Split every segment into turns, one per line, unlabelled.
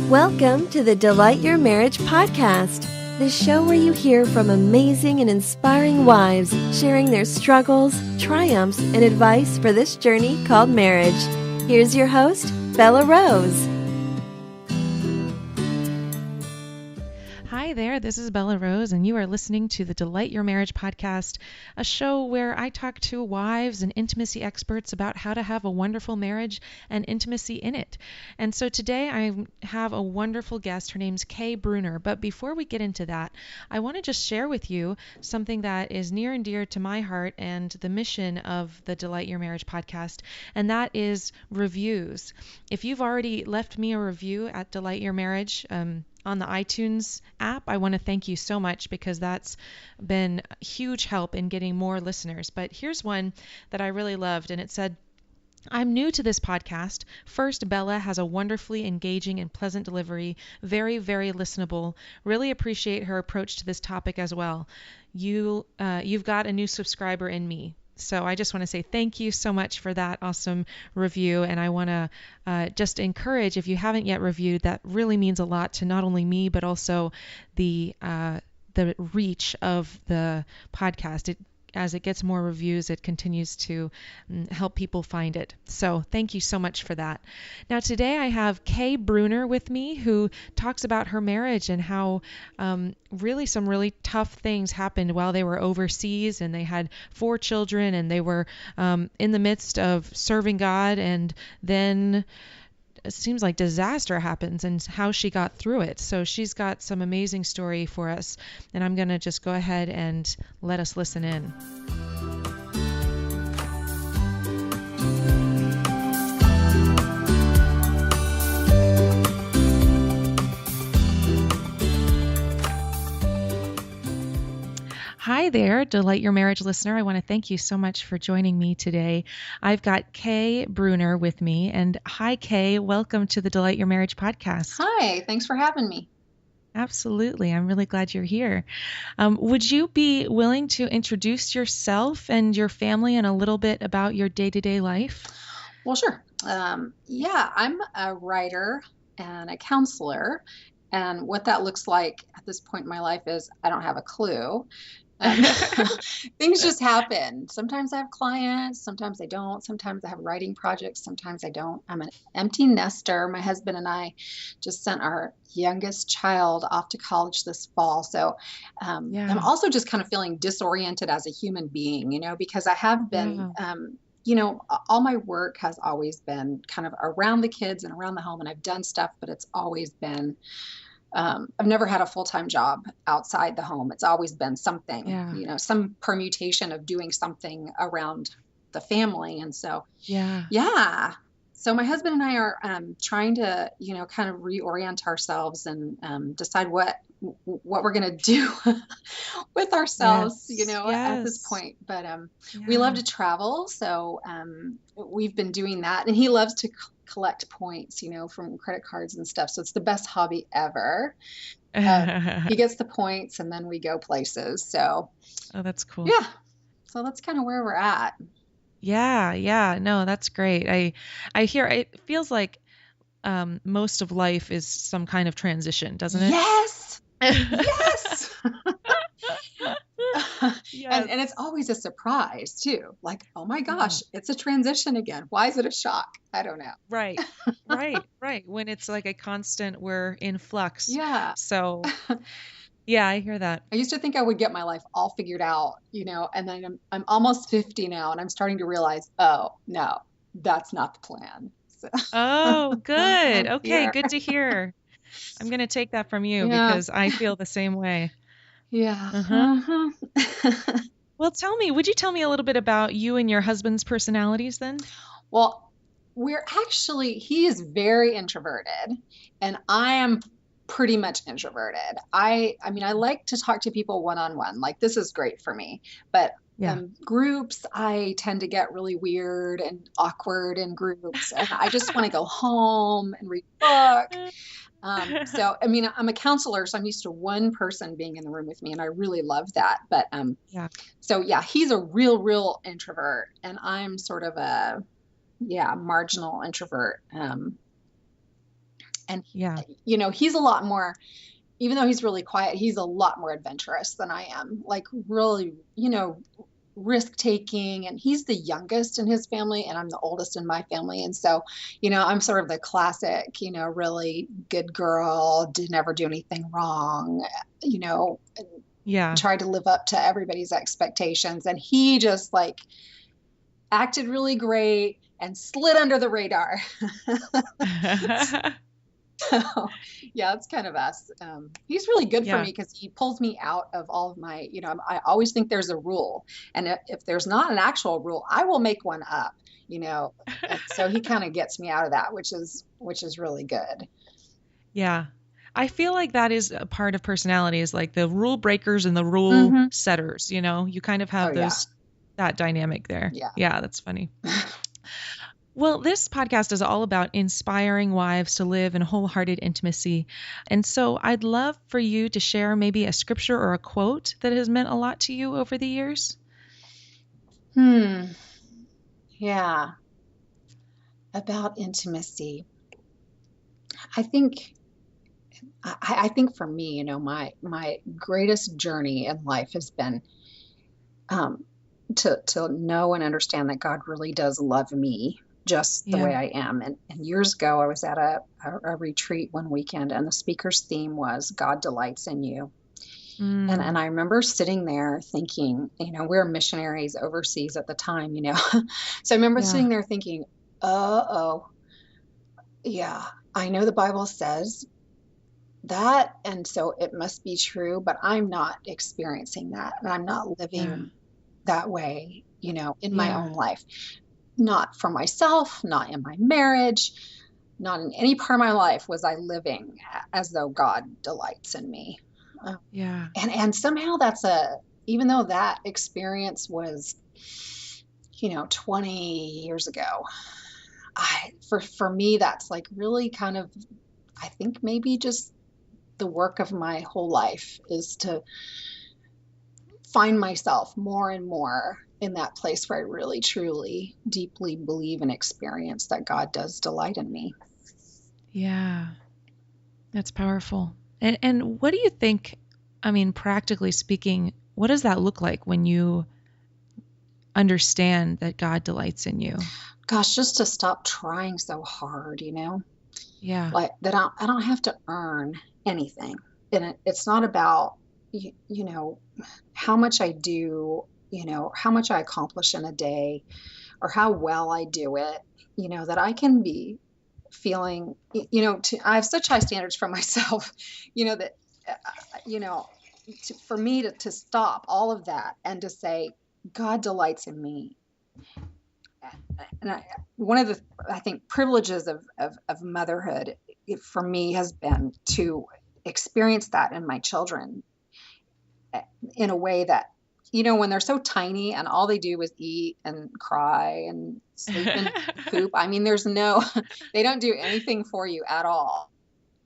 Welcome to the Delight Your Marriage podcast, the show where you hear from amazing and inspiring wives sharing their struggles, triumphs, and advice for this journey called marriage. Here's your host, Belah Rose.
Hi there, this is Belah Rose, and you are listening to the Delight Your Marriage podcast, a show where I talk to wives and intimacy experts about how to have a wonderful marriage and intimacy in it. And so today I have a wonderful guest. Her name's Kay Bruner. But before we get into that, I want to just share with you something that is near and dear to my heart and the mission of the Delight Your Marriage podcast, and that is reviews. If you've already left me a review at Delight Your Marriage, on the iTunes app, I want to thank you so much because that's been a huge help in getting more listeners. But here's one that I really loved, and it said, "I'm new to this podcast. First, Belah has a wonderfully engaging and pleasant delivery, very, very listenable. Really appreciate her approach to this topic as well. You've got a new subscriber in me." So I just want to say thank you so much for that awesome review. And I want to just encourage, if you haven't yet reviewed, that really means a lot to not only me, but also the reach of the podcast. As it gets more reviews, it continues to help people find it. So thank you so much for that. Now today I have Kay Bruner with me, who talks about her marriage and how really some really tough things happened while they were overseas, and they had 4 children, and they were in the midst of serving God, and then it seems like disaster happens, and how she got through it. So she's got some amazing story for us, and I'm going to just go ahead and let us listen in. Hi there, Delight Your Marriage listener. I want to thank you so much for joining me today. I've got Kay Bruner with me. And hi, Kay. Welcome to the Delight Your Marriage podcast.
Hi, thanks for having me.
Absolutely. I'm really glad you're here. Would you be willing to introduce yourself and your family and a little bit about your day-to-day life?
Well, sure. I'm a writer and a counselor. And what that looks like at this point in my life is I don't have a clue. Things just happen. Sometimes I have clients, sometimes I don't. Sometimes I have writing projects, sometimes I don't. I'm an empty nester. My husband and I just sent our youngest child off to college this fall. So I'm also just kind of feeling disoriented as a human being, because I have been, all my work has always been kind of around the kids and around the home, and I've done stuff, but it's always been I've never had a full-time job outside the home. It's always been something, some permutation of doing something around the family. And so, So my husband and I are trying to, kind of reorient ourselves and decide what we're going to do with ourselves, at this point. But we love to travel. So we've been doing that. And he loves to collect points, from credit cards and stuff. So it's the best hobby ever. He gets the points and then we go places. So,
oh, that's cool.
Yeah. So that's kind of where we're at.
Yeah. No, that's great. I hear it feels like most of life is some kind of transition, doesn't it?
Yes. Yes.
Yes.
And it's always a surprise too. Like, oh my gosh, it's a transition again. Why is it a shock? I don't know.
Right. When it's like a constant, we're in flux.
Yeah.
So yeah, I hear that.
I used to think I would get my life all figured out, and then I'm almost 50 now, and I'm starting to realize, oh no, that's not the plan. So.
Oh, good. Okay, good to hear. I'm going to take that from you because I feel the same way.
Yeah.
Well, would you tell me a little bit about you and your husband's personalities then?
Well, he is very introverted and I am pretty much introverted. I like to talk to people one-on-one. Like, this is great for me, but groups, I tend to get really weird and awkward in groups, and I just want to go home and read a book. I'm a counselor, so I'm used to one person being in the room with me, and I really love that. But he's a real introvert, and I'm sort of a marginal introvert. And,
Yeah.
he's a lot more, even though he's really quiet, he's a lot more adventurous than I am, like really, risk taking. And he's the youngest in his family, and I'm the oldest in my family. And so, I'm sort of the classic, really good girl, did never do anything wrong,
Yeah.
tried to live up to everybody's expectations. And he just like acted really great and slid under the radar. So, yeah, it's kind of us. He's really good for
Yeah.
me because he pulls me out of all of my, I always think there's a rule. And if there's not an actual rule, I will make one up, And so he kind of gets me out of that, which is really good.
Yeah. I feel like that is a part of personality, is like the rule breakers and the rule
Mm-hmm.
setters, you kind of have
Oh, yeah.
that dynamic there.
Yeah.
Yeah, that's funny. Well, this podcast is all about inspiring wives to live in wholehearted intimacy. And so I'd love for you to share maybe a scripture or a quote that has meant a lot to you over the years.
Yeah. About intimacy. I think for me, my greatest journey in life has been to know and understand that God really does love me just the way I am. And years ago, I was at a retreat one weekend, and the speaker's theme was God delights in you. And I remember sitting there thinking, we were missionaries overseas at the time, So I remember sitting there thinking, oh, yeah, I know the Bible says that, and so it must be true, but I'm not experiencing that, and I'm not living that way, in my own life. Not for myself, not in my marriage, not in any part of my life was I living as though God delights in me. And somehow even though that experience was, 20 years ago, for me, that's like really kind of, I think maybe just the work of my whole life is to find myself more and more in that place where I really, truly, deeply believe and experience that God does delight in me.
Yeah, that's powerful. And what do you think, I mean, practically speaking, what does that look like when you understand that God delights in you?
Gosh, just to stop trying so hard,
Yeah.
like that I don't have to earn anything. And it's not about, how much I do, how much I accomplish in a day or how well I do it, that I can be feeling, I have such high standards for myself, that, for me to stop all of that and to say, God delights in me. And one of the, I think, privileges of motherhood for me has been to experience that in my children in a way that, when they're so tiny and all they do is eat and cry and sleep and poop. I mean, they don't do anything for you at all.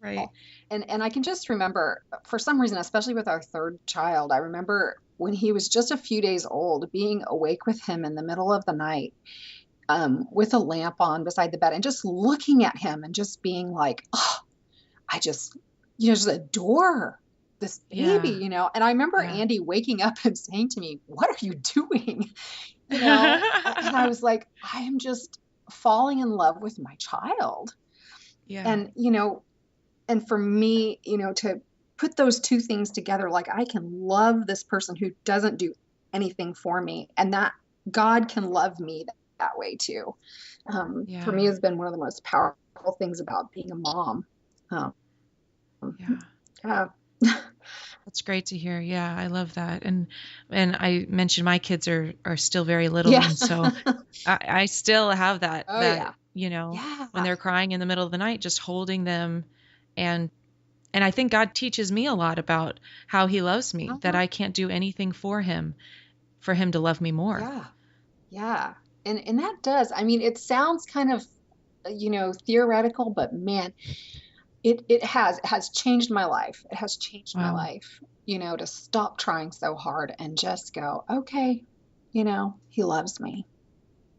Right.
And I can just remember, for some reason, especially with our third child, I remember when he was just a few days old, being awake with him in the middle of the night, with a lamp on beside the bed and just looking at him and just being like, oh, I just, just adore this baby, And I remember Andy waking up and saying to me, what are you doing? And I was like, I am just falling in love with my child. And, and for me, to put those two things together, like I can love this person who doesn't do anything for me, and that God can love me that way too. For me, has been one of the most powerful things about being a mom.
That's great to hear. Yeah, I love that. And I mentioned my kids are still very little, and so I still have that when they're crying in the middle of the night, just holding them, and I think God teaches me a lot about how He loves me, that I can't do anything for Him to love me more.
Yeah. And that does. I mean, it sounds kind of, theoretical, but man, it has changed my life. It has changed my life, to stop trying so hard and just go, okay, He loves me.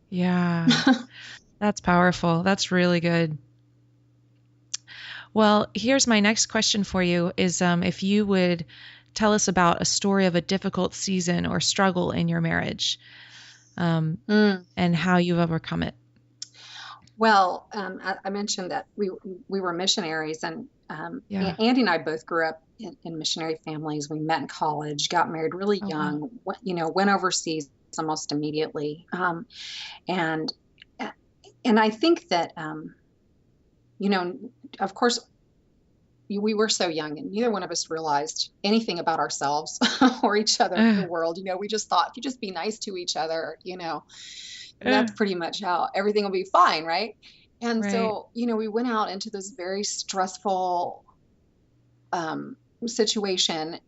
Yeah. That's powerful. That's really good. Well, here's my next question for you is if you would tell us about a story of a difficult season or struggle in your marriage, and how you've overcome it.
Well, I mentioned that we were missionaries, and Andy and I both grew up in missionary families. We met in college, got married really young, went overseas almost immediately. And I think that, of course, we were so young and neither one of us realized anything about ourselves or each other in the world. We just thought if you just be nice to each other, that's pretty much how everything will be fine. Right. And so, we went out into this very stressful situation.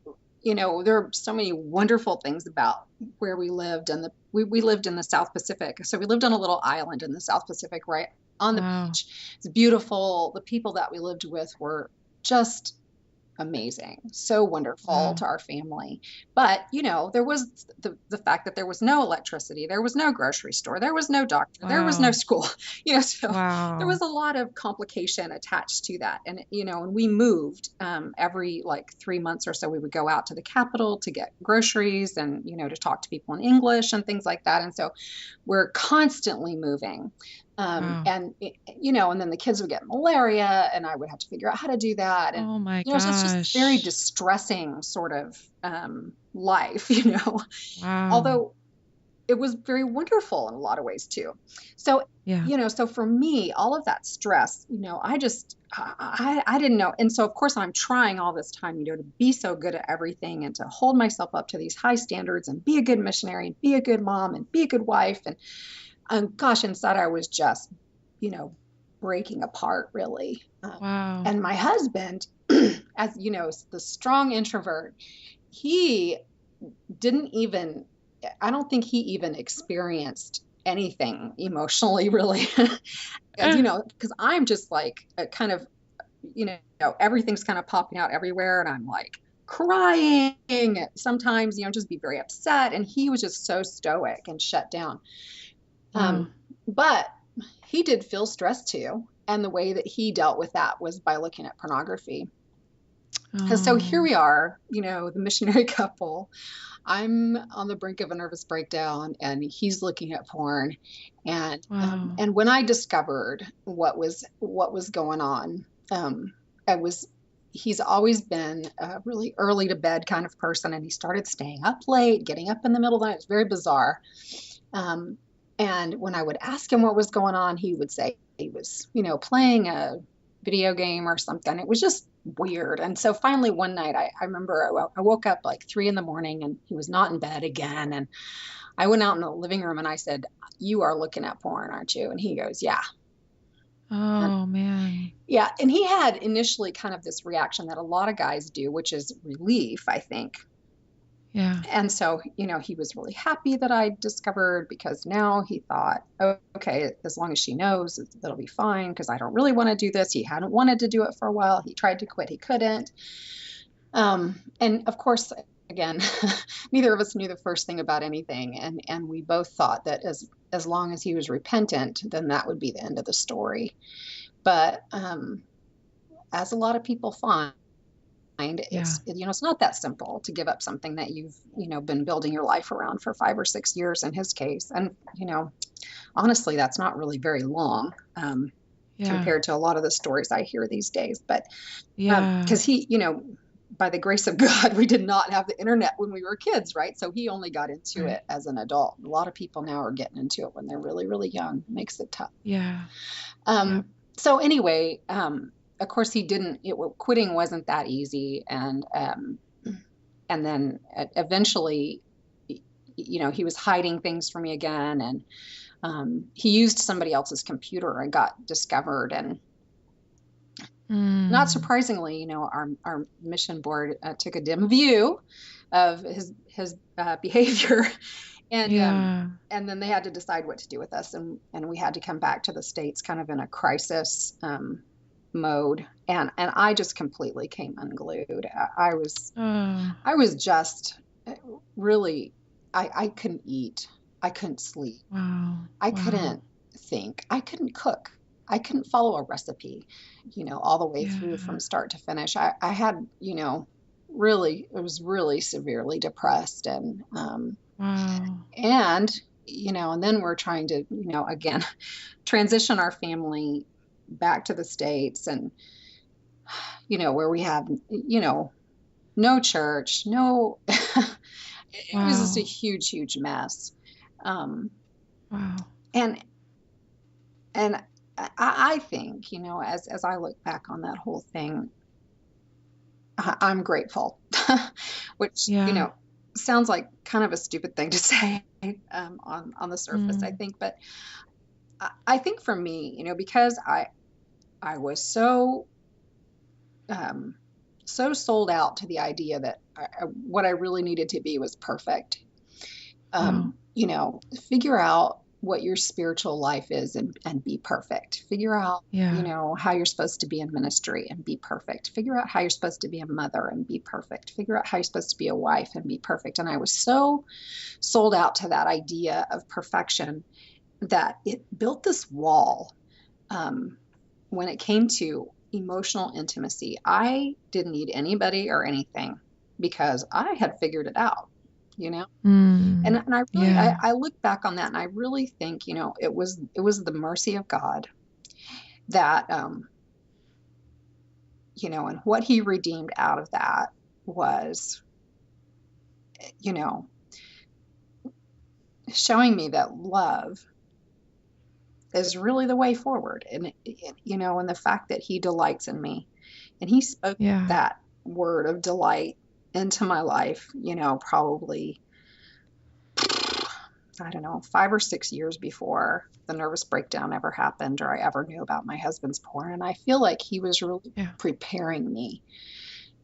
There are so many wonderful things about where we lived, and we lived in the South Pacific. So we lived on a little island in the South Pacific, right on the beach. It's beautiful. The people that we lived with were just amazing, so wonderful to our family. But there was the fact that there was no electricity, there was no grocery store, there was no doctor, there was no school, so there was a lot of complication attached to that. And and we moved every 3 months or so. We would go out to the capital to get groceries and to talk to people in English and things like that. And so we're constantly moving. And and then the kids would get malaria and I would have to figure out how to do that. And,
oh my gosh.
So it's just very distressing sort of, life, although it was very wonderful in a lot of ways too. So, so for me, all of that stress, I didn't know. And so of course I'm trying all this time, to be so good at everything and to hold myself up to these high standards and be a good missionary and be a good mom and be a good wife. And gosh, inside I was just, breaking apart really. And my husband, as the strong introvert, he I don't think he even experienced anything emotionally really. Because I'm just kind of, everything's kind of popping out everywhere and I'm crying sometimes, just be very upset. And he was just so stoic and shut down. But he did feel stressed too. And the way that he dealt with that was by looking at pornography. And so here we are, the missionary couple. I'm on the brink of a nervous breakdown and he's looking at porn. And, and when I discovered what was going on, he's always been a really early to bed kind of person. And he started staying up late, getting up in the middle of the night. It was very bizarre. And when I would ask him what was going on, he would say he was, playing a video game or something. It was just weird. And so finally one night, I remember I woke up 3 a.m. and he was not in bed again. And I went out in the living room and I said, "You are looking at porn, aren't you?" And he goes, "Yeah."
Oh, man.
Yeah. And he had initially kind of this reaction that a lot of guys do, which is relief, I think.
Yeah.
And so, he was really happy that I discovered, because now he thought, oh, okay, as long as she knows, it'll be fine, because I don't really want to do this. He hadn't wanted to do it for a while. He tried to quit. He couldn't. And of course, again, neither of us knew the first thing about anything. And we both thought that as long as he was repentant, then that would be the end of the story. But as a lot of people find, it's not that simple to give up something that you've been building your life around for 5 or 6 years in his case. And honestly, that's not really very long compared to a lot of the stories I hear these days. But because he, by the grace of God, we did not have the internet when we were kids, right? So he only got into it as an adult. A lot of people now are getting into it when they're really, really young. It makes it tough. So anyway, of course, quitting wasn't that easy. And then eventually, he was hiding things from me again. And he used somebody else's computer and got discovered. And not surprisingly, our mission board took a dim view of his behavior. And then they had to decide what to do with us. And we had to come back to the States kind of in a crisis mode, and I just completely came unglued. I was just really, I couldn't eat, I couldn't sleep, I couldn't think, I couldn't cook. I couldn't follow a recipe, all the way through
Yeah.
from start to finish. I had, really, I was really severely depressed
Wow.
and, and then we're trying to, again, transition our family back to the States and, where we have, no church, no, it was just a
Wow.
huge, huge mess. Um,
Wow.
and, and I think, as I look back on that whole thing, I'm grateful, which,
Yeah.
sounds like kind of a stupid thing to say, on the surface, I
Mm.
think, but I think for me, because I was um, so sold out to the idea that what I really needed to be was perfect.
Wow.
Figure out what your spiritual life is and be perfect. Figure out,
Yeah.
how you're supposed to be in ministry and be perfect. Figure out how you're supposed to be a mother and be perfect. Figure out how you're supposed to be a wife and be perfect. And I was so sold out to that idea of perfection that it built this wall. When it came to emotional intimacy, I didn't need anybody or anything because I had figured it out, you know?
Mm.
And I really,
Yeah.
I look back on that and I really think, it was the mercy of God that, and what he redeemed out of that was, you know, showing me that love is really the way forward. And the fact that he delights in me and he spoke
Yeah.
that word of delight into my life, probably, I don't know, 5 or 6 years before the nervous breakdown ever happened or I ever knew about my husband's porn. And I feel like he was really
Yeah.
preparing me,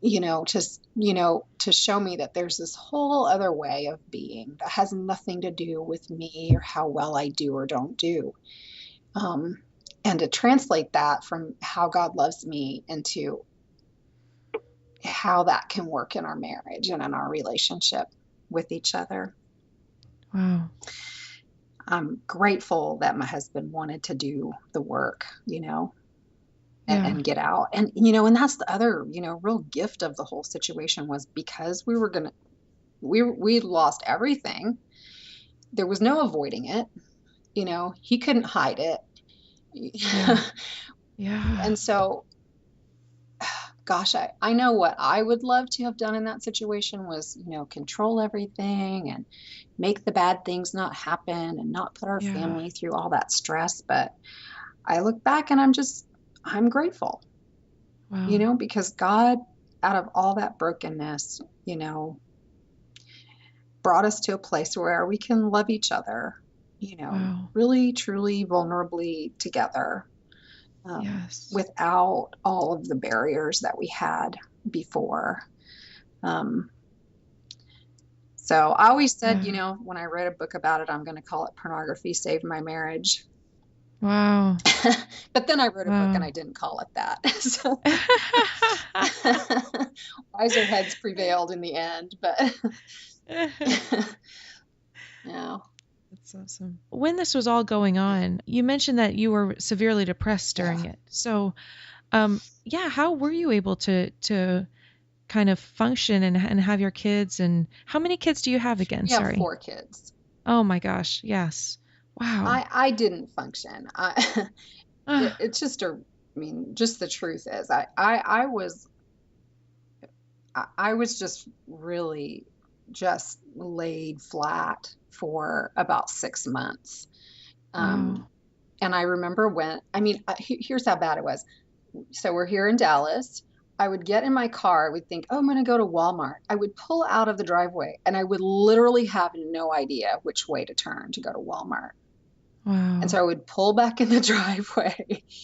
to show me that there's this whole other way of being that has nothing to do with me or how well I do or don't do. Um, and to translate that from how God loves me into how that can work in our marriage and in our relationship with each other.
Wow.
I'm grateful that my husband wanted to do the work,
Yeah.
and get out. And that's the other, real gift of the whole situation was because we lost everything. There was no avoiding it. He couldn't hide it.
Yeah. Yeah.
And so, gosh, I know what I would love to have done in that situation was, control everything and make the bad things not happen and not put our
Yeah.
family through all that stress. But I look back and I'm grateful,
Wow.
because God, out of all that brokenness, brought us to a place where we can love each other,
Wow.
really, truly, vulnerably together,
Yes.
without all of the barriers that we had before. Um, so I always said,
Yeah.
when I wrote a book about it, I'm going to call it Pornography Saved My Marriage.
Wow.
But then I wrote a book and
Wow.
I didn't call it that. So wiser heads prevailed in the end, but no.
That's awesome. When this was all going on, you mentioned that you were severely depressed during
Yeah.
it. So, yeah, how were you able to kind of function and have your kids? And how many kids do you have again?
We have
Sorry.
4 kids.
Oh my gosh. Yes. Wow.
I didn't function.
Ah,
It's just the truth is I was just really just laid flat for about 6 months.
wow.
And I remember here's how bad it was. So we're here in Dallas. I would get in my car. I would think, oh, I'm going to go to Walmart. I would pull out of the driveway and I would literally have no idea which way to turn to go to Walmart. And so
Wow.
I would pull back in the driveway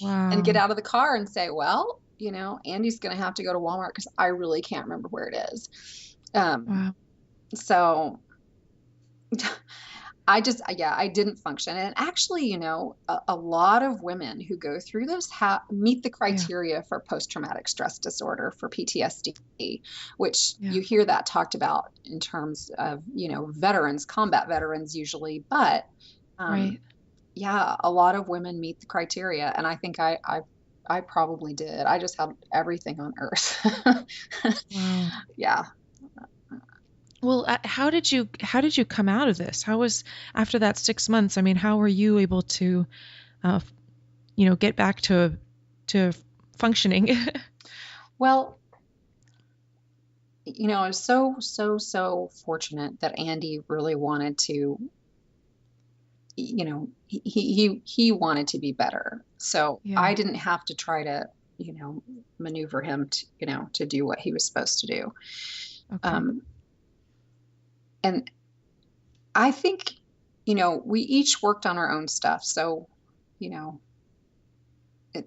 and get
Wow.
out of the car and say, well, Andy's going to have to go to Walmart because I really can't remember where it is.
Wow.
So I didn't function. And actually, a lot of women who go through this meet the
Yeah.
criteria for post-traumatic stress disorder, for PTSD, which
Yeah.
you hear that talked about in terms of, veterans, combat veterans usually, but
Right.
yeah, a lot of women meet the criteria, and I think I probably did. I just had everything on earth.
Wow.
Yeah.
Well, how did you come out of this? How was after that 6 months? I mean, how were you able to, uh, get back to functioning?
Well, I was so fortunate that Andy really wanted to, he wanted to be better. So
Yeah.
I didn't have to try to, maneuver him to, to do what he was supposed to do.
Okay.
Um, and I think, we each worked on our own stuff. So, you know,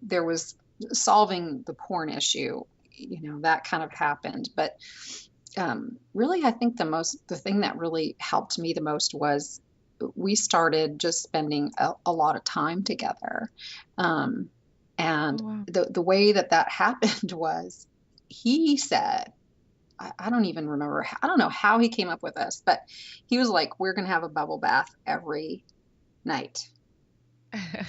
there was solving the porn issue, that kind of happened. But really, I think the thing that really helped me the most was we started just spending a lot of time together. Um,
Oh
and
wow.
the way that happened was he said, I don't even remember, I don't know how he came up with this, but he was like, we're going to have a bubble bath every night.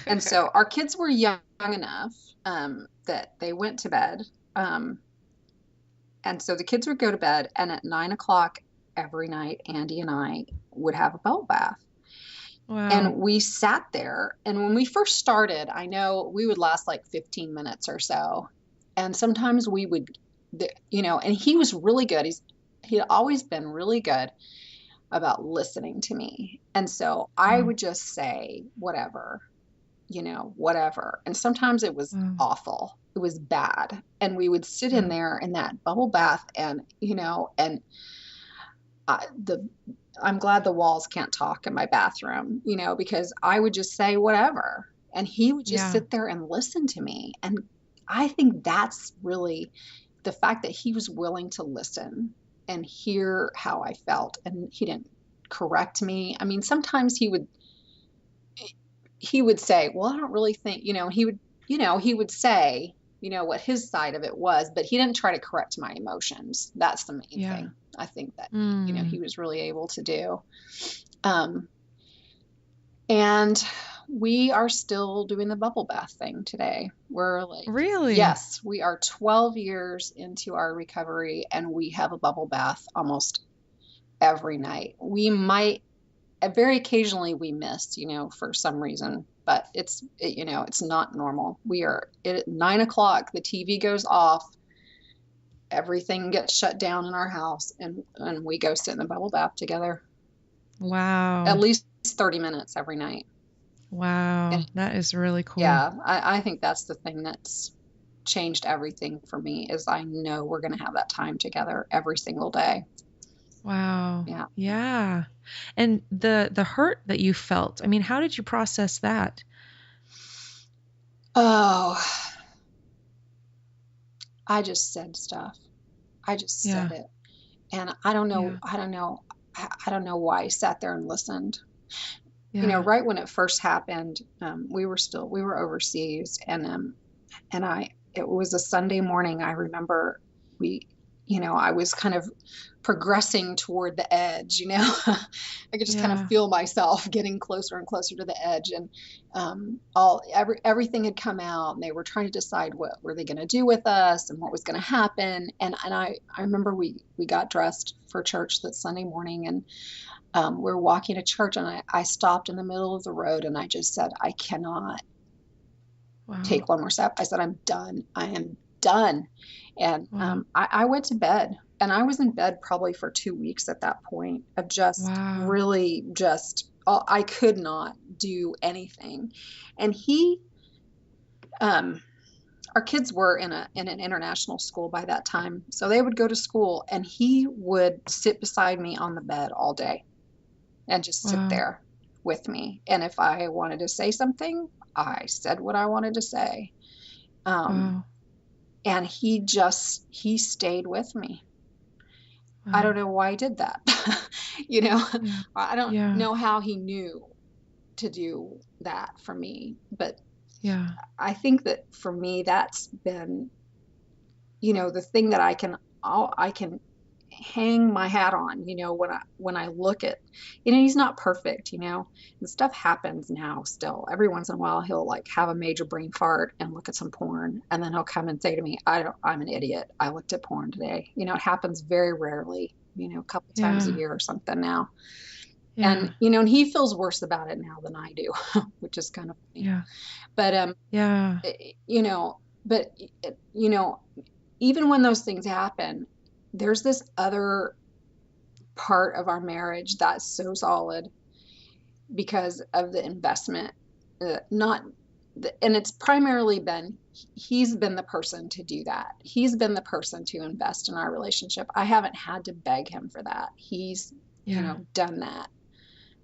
And so our kids were young enough that they went to bed. Um, and so the kids would go to bed, and at 9 o'clock every night, Andy and I would have a bubble bath.
Wow.
And we sat there. And when we first started, I know we would last like 15 minutes or so. And sometimes we would, and he was really good. He'd always been really good about listening to me. And so I
Wow.
would just say, whatever, whatever. And sometimes it was
Wow.
awful. It was bad. And we would sit in
Wow.
there in that bubble bath and, and the I'm glad the walls can't talk in my bathroom, because I would just say whatever. And he would just
Yeah.
sit there and listen to me. And I think that's really the fact that he was willing to listen and hear how I felt. And he didn't correct me. I mean, sometimes he would say, well, I don't really think, he would say, what his side of it was, but he didn't try to correct my emotions. That's the main
Yeah.
thing I think that,
Mm.
he was really able to do. Um, and we are still doing the bubble bath thing today. We're like,
Really?
yes, we are 12 years into our recovery, and we have a bubble bath almost every night. We might very occasionally we miss, for some reason, but it's not normal. We are at 9 o'clock, the TV goes off, everything gets shut down in our house, and we go sit in the bubble bath together at
Wow.
least 30 minutes every night. And
Wow. That is really cool.
yeah, I think that's the thing that's changed everything for me is I know we're going to have that time together every single day.
Wow.
Yeah.
Yeah. And the hurt that you felt, I mean, how did you process that?
Oh, I just said stuff. I just
Yeah.
said it. And I don't know,
Yeah.
I don't know, I don't know why I sat there and listened.
Yeah.
Right when it first happened, we were overseas, it was a Sunday morning. I remember we, I was kind of progressing toward the edge, I could just kind of
Yeah.
feel myself getting closer and closer to the edge. And everything had come out, and they were trying to decide what were they going to do with us and what was going to happen. And I remember we got dressed for church that Sunday morning, and we were walking to church, and I stopped in the middle of the road, and I just said, I cannot
Wow.
take one more step. I said, I'm done. I am done. And
Wow.
I went to bed, and I was in bed probably for 2 weeks at that point of just
Wow.
really I could not do anything. And um, our kids were in an international school by that time. So they would go to school, and he would sit beside me on the bed all day and just sit
Wow.
there with me. And if I wanted to say something, I said what I wanted to say. Um,
Wow.
and he stayed with me. I
Wow.
don't know why he did that. you know,
Yeah.
I don't
Yeah.
know how he knew to do that for me, but
Yeah.
I think that for me, that's been, the thing that I can hang my hat on, when I look at, he's not perfect, and stuff happens now still. Every once in a while he'll like have a major brain fart and look at some porn, and then he'll come and say to me, I'm an idiot. I looked at porn today. It happens very rarely, a couple times a year or something now.
Yeah.
And he feels worse about it now than I do, which is kind of funny.
Yeah.
But
Yeah.
but even when those things happen, there's this other part of our marriage that's so solid because of the investment. And it's primarily been, he's been the person to do that. He's been the person to invest in our relationship. I haven't had to beg him for that. He's, done that,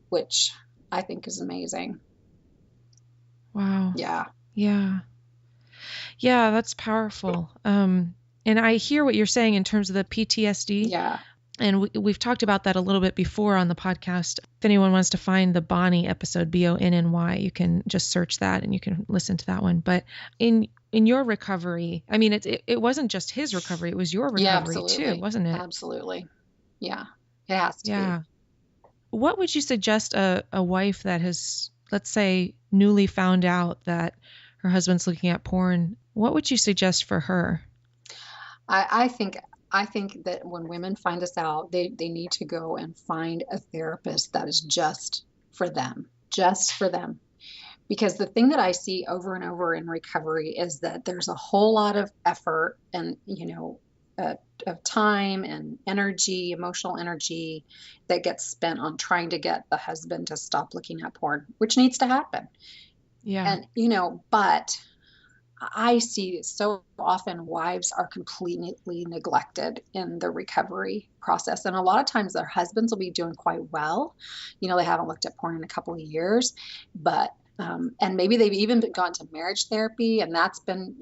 which I think is amazing.
Wow.
Yeah.
Yeah. Yeah, that's powerful. And I hear what you're saying in terms of the PTSD.
Yeah.
And we've talked about that a little bit before on the podcast. If anyone wants to find the Bonnie episode, Bonny, you can just search that and you can listen to that one. But in your recovery, I mean, it wasn't just his recovery, it was your recovery too, wasn't it?
Absolutely. Yeah. It has to be.
What would you suggest a wife that has, let's say, newly found out that her husband's looking at porn? What would you suggest for her?
I think that when women find this out, they need to go and find a therapist that is just for them. Because the thing that I see over and over in recovery is that there's a whole lot of effort and, of time and energy, emotional energy that gets spent on trying to get the husband to stop looking at porn, which needs to happen.
Yeah.
And, but I see so often wives are completely neglected in the recovery process. And a lot of times their husbands will be doing quite well. They haven't looked at porn in a couple of years, but, and maybe they've even gone to marriage therapy and that's been,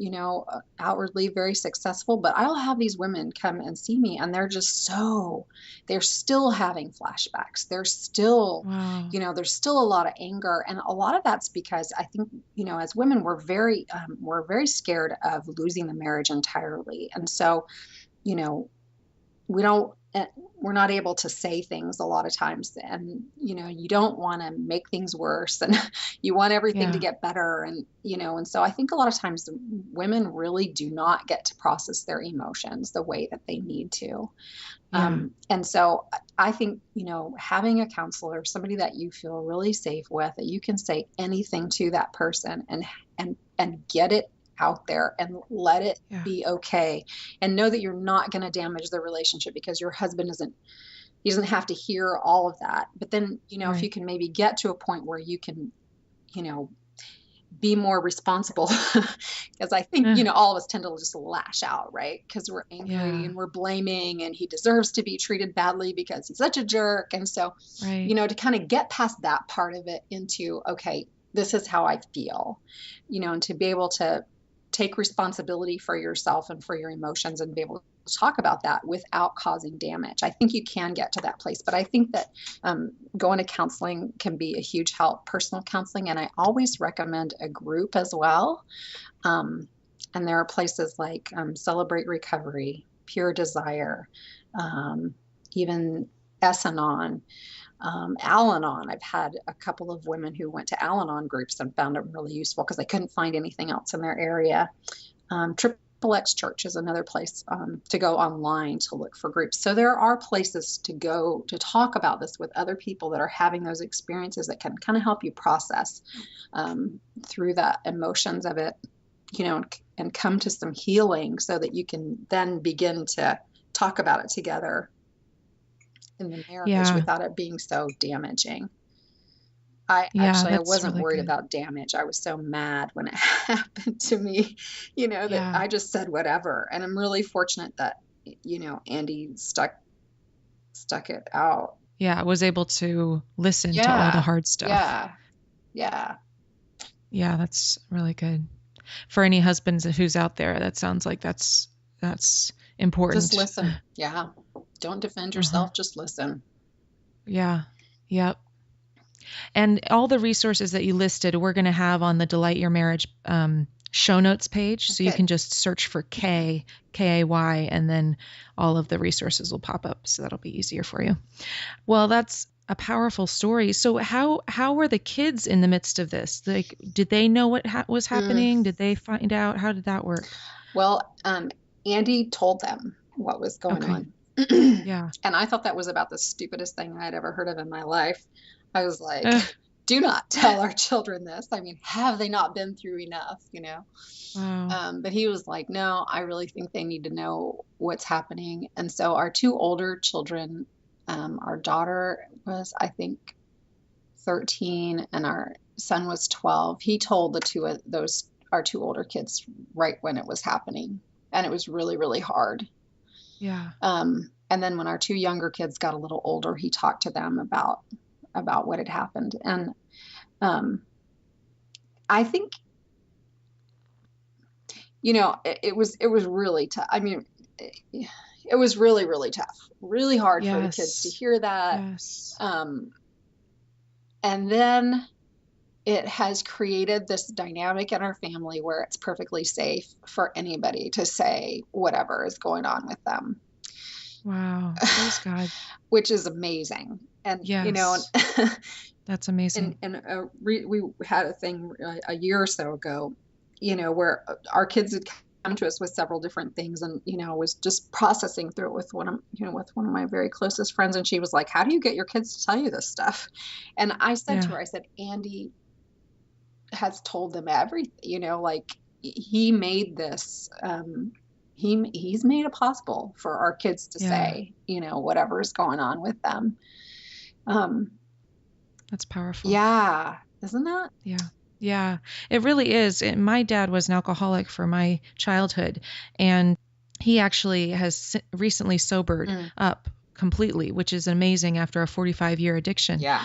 outwardly very successful. But I'll have these women come and see me and they're still having flashbacks. They're still,
wow.
There's still a lot of anger. And a lot of that's because I think, as women, we're very scared of losing the marriage entirely. And so, we're not able to say things a lot of times, and you don't want to make things worse, and you want everything to get better, and so I think a lot of times women really do not get to process their emotions the way that they need to. And so I think having a counselor, somebody that you feel really safe with, that you can say anything to that person and get it out there and let it be okay, and know that you're not going to damage the relationship, because your husband doesn't have to hear all of that. But then, if you can maybe get to a point where you can, be more responsible, because I think, all of us tend to just lash out, right? Because we're angry and we're blaming, and he deserves to be treated badly because he's such a jerk. And so, to kind of get past that part of it into, okay, this is how I feel, and to be able to take responsibility for yourself and for your emotions and be able to talk about that without causing damage. I think you can get to that place, but I think that going to counseling can be a huge help, personal counseling. And I always recommend a group as well. And there are places like Celebrate Recovery, Pure Desire, even Al-Anon. Al-Anon, I've had a couple of women who went to Al-Anon groups and found it really useful because they couldn't find anything else in their area. XXX Church is another place to go online to look for groups. So there are places to go to talk about this with other people that are having those experiences that can kind of help you process through the emotions of it, and come to some healing so that you can then begin to talk about it together in the marriage without it being so damaging. I wasn't really worried about damage. I was so mad when it happened to me, that I just said whatever. And I'm really fortunate that, Andy stuck it out.
Yeah, I was able to listen to all the hard stuff.
Yeah,
that's really good. For any husbands who's out there, that sounds like that's important.
Just listen. Yeah. Don't defend yourself. Just listen.
Yeah. Yep. And all the resources that you listed, we're going to have on the Delight Your Marriage show notes page. So you
Okay.
can just search for Kay, K-A-Y, and then all of the resources will pop up. So that'll be easier for you. Well, that's a powerful story. So how were the kids in the midst of this? Like, did they know what was happening? Did they find out? How did that work?
Well, Andy told them what was going
Okay.
on.
Yeah.
And I thought that was about the stupidest thing I'd ever heard of in my life. I was like,
Ugh.
do not tell our children this. I mean, have they not been through enough,
Wow.
But he was like, no, I really think they need to know what's happening. And so our two older children, our daughter was, I think, 13 and our son was 12. He told the two of those, our two older kids, right when it was happening. And it was really, really hard.
Yeah.
And then when our two younger kids got a little older, he talked to them about what had happened. And I think, it was really tough. I mean, it was really, really tough, really hard for the kids to hear that.
Yes.
And then it has created this dynamic in our family where it's perfectly safe for anybody to say whatever is going on with them.
Wow. Praise God.
Which is amazing. And,
Yes. That's amazing.
And we had a thing a year or so ago, where our kids had come to us with several different things, and was just processing through it with one of my very closest friends, and she was like, "How do you get your kids to tell you this stuff?" And I said to her, I said, "Andy has told them everything. Like he made this. He's made it possible for our kids to say, whatever is going on with them."
That's powerful.
Yeah. Isn't that?
Yeah. Yeah, it really is. My dad was an alcoholic for my childhood, and he actually has recently sobered up completely, which is amazing after a 45-year addiction.
Yeah.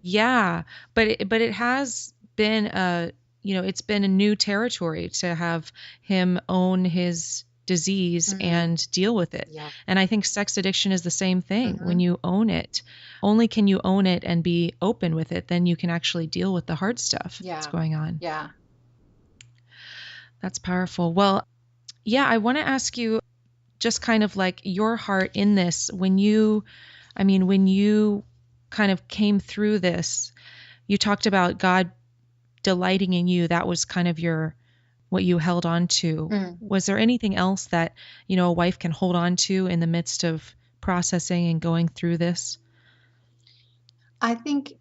Yeah, but it has been it's been a new territory to have him own his disease and deal with it.
Yeah.
And I think sex addiction is the same thing. When you own it, only can you own it and be open with it, then you can actually deal with the hard stuff that's going on.
Yeah.
That's powerful. Well, yeah, I want to ask you just kind of like your heart in this. When you kind of came through this, you talked about God delighting in you. That was kind of what you held on to. Was there anything else that, a wife can hold on to in the midst of processing and going through this?
I think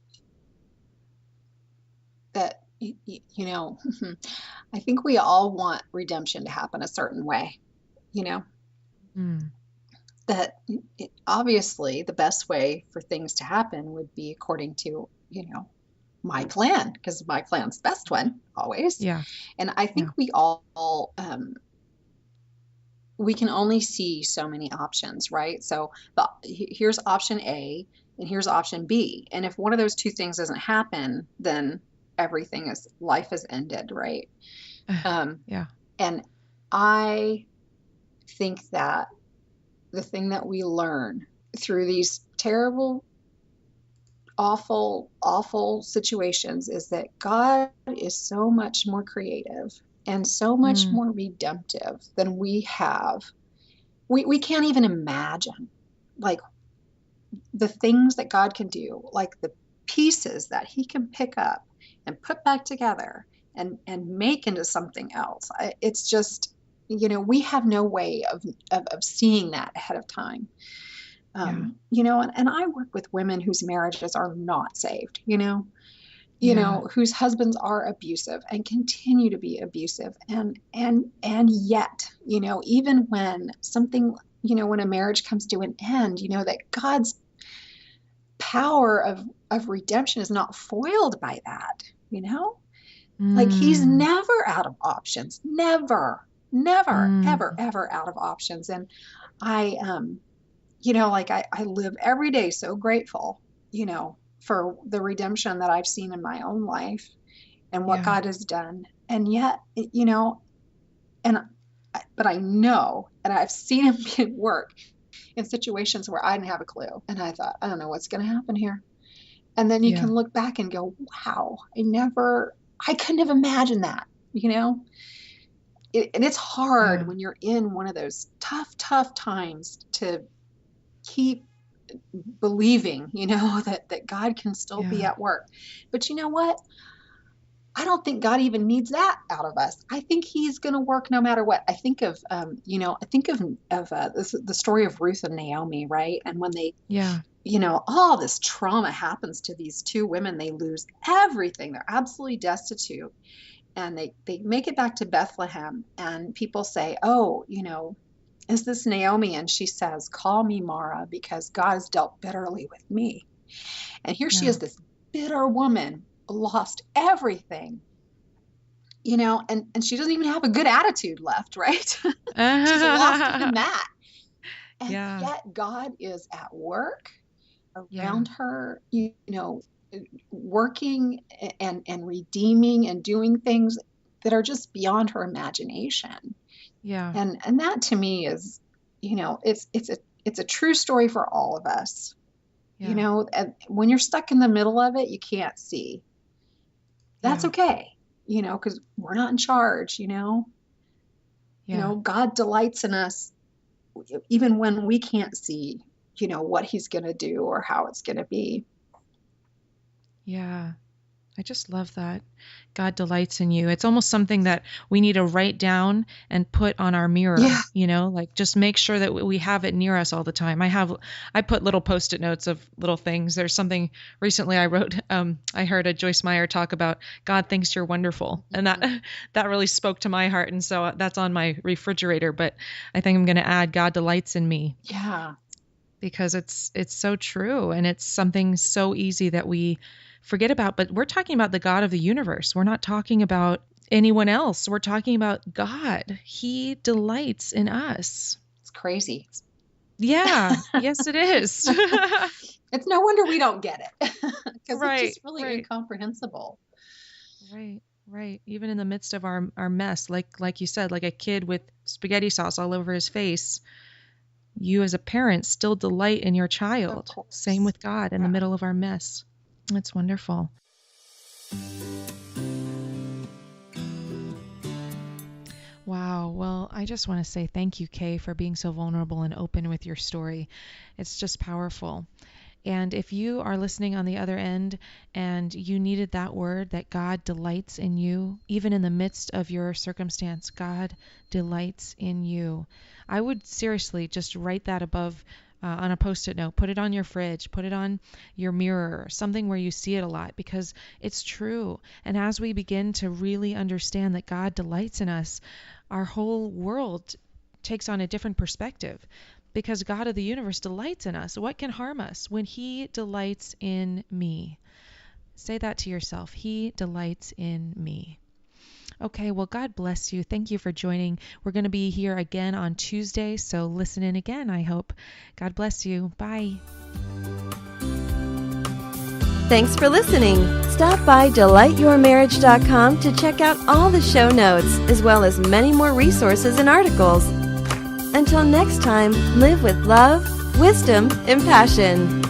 that, I think we all want redemption to happen a certain way, that obviously the best way for things to happen would be according to, my plan, because my plan's the best one always.
Yeah.
And I think we all, we can only see so many options, right? So here's option A and here's option B. And if one of those two things doesn't happen, then life is ended, right?
Yeah.
And I think that the thing that we learn through these terrible, awful, awful situations is that God is so much more creative and so much more redemptive than we have. We can't even imagine, like, the things that God can do, like the pieces that he can pick up and put back together and make into something else. It's just, we have no way of seeing that ahead of time. And I work with women whose marriages are not saved, whose husbands are abusive and continue to be abusive. And yet, even when something, when a marriage comes to an end, that God's power of redemption is not foiled by that, like he's never out of options, never, ever, ever out of options. And I live every day so grateful, for the redemption that I've seen in my own life and what God has done. And yet, but I know, and I've seen him work in situations where I didn't have a clue. And I thought, I don't know what's going to happen here. And then you can look back and go, wow, I couldn't have imagined that, And it's hard
Yeah.
when you're in one of those tough times to keep believing, that God can still be
Yeah.
at work. But you know what? I don't think God even needs that out of us. I think He's going to work no matter what. I think of, the story of Ruth and Naomi, right? And when they,
Yeah.
all this trauma happens to these two women, they lose everything. They're absolutely destitute, and they make it back to Bethlehem, and people say, "Oh, is this Naomi?" And she says, "Call me Mara, because God has dealt bitterly with me." And here she
Yeah.
is, this bitter woman, lost everything, and she doesn't even have a good attitude left, right? She's lost even that. And
Yeah.
yet God is at work
Yeah.
around her, working and redeeming and doing things that are just beyond her imagination.
Yeah.
And that to me is, it's a true story for all of us.
Yeah.
And when you're stuck in the middle of it, you can't see. That's
Yeah.
okay, because we're not in charge.
Yeah.
God delights in us even when we can't see, what He's going to do or how it's going to be.
Yeah. I just love that. God delights in you. It's almost something that we need to write down and put on our mirror,
Yeah.
like just make sure that we have it near us all the time. I put little Post-it notes of little things. There's something recently I wrote, I heard a Joyce Meyer talk about God thinks you're wonderful. And that really spoke to my heart. And so that's on my refrigerator, but I think I'm going to add God delights in me.
Yeah.
Because it's so true, and it's something so easy that we forget about. But we're talking about the God of the universe. We're not talking about anyone else. We're talking about God. He delights in us.
It's crazy.
Yeah. Yes, it is.
It's no wonder we don't get it, because
Right,
it's just really
right.
incomprehensible.
Right. Even in the midst of our mess, like you said, like a kid with spaghetti sauce all over his face, you as a parent still delight in your child.
Of course.
Same with God in the middle of our mess. It's wonderful. Wow. Well, I just want to say thank you, Kay, for being so vulnerable and open with your story. It's just powerful. And if you are listening on the other end and you needed that word that God delights in you, even in the midst of your circumstance, God delights in you, I would seriously just write that above on a Post-it note. Put it on your fridge. Put it on your mirror, something where you see it a lot, because it's true. And as we begin to really understand that God delights in us, our whole world takes on a different perspective. Because God of the universe delights in us. What can harm us when He delights in me? Say that to yourself. He delights in me. Okay, well, God bless you. Thank you for joining. We're going to be here again on Tuesday, so listen in again, I hope. God bless you. Bye.
Thanks for listening. Stop by delightyourmarriage.com to check out all the show notes, as well as many more resources and articles. Until next time, live with love, wisdom, and passion.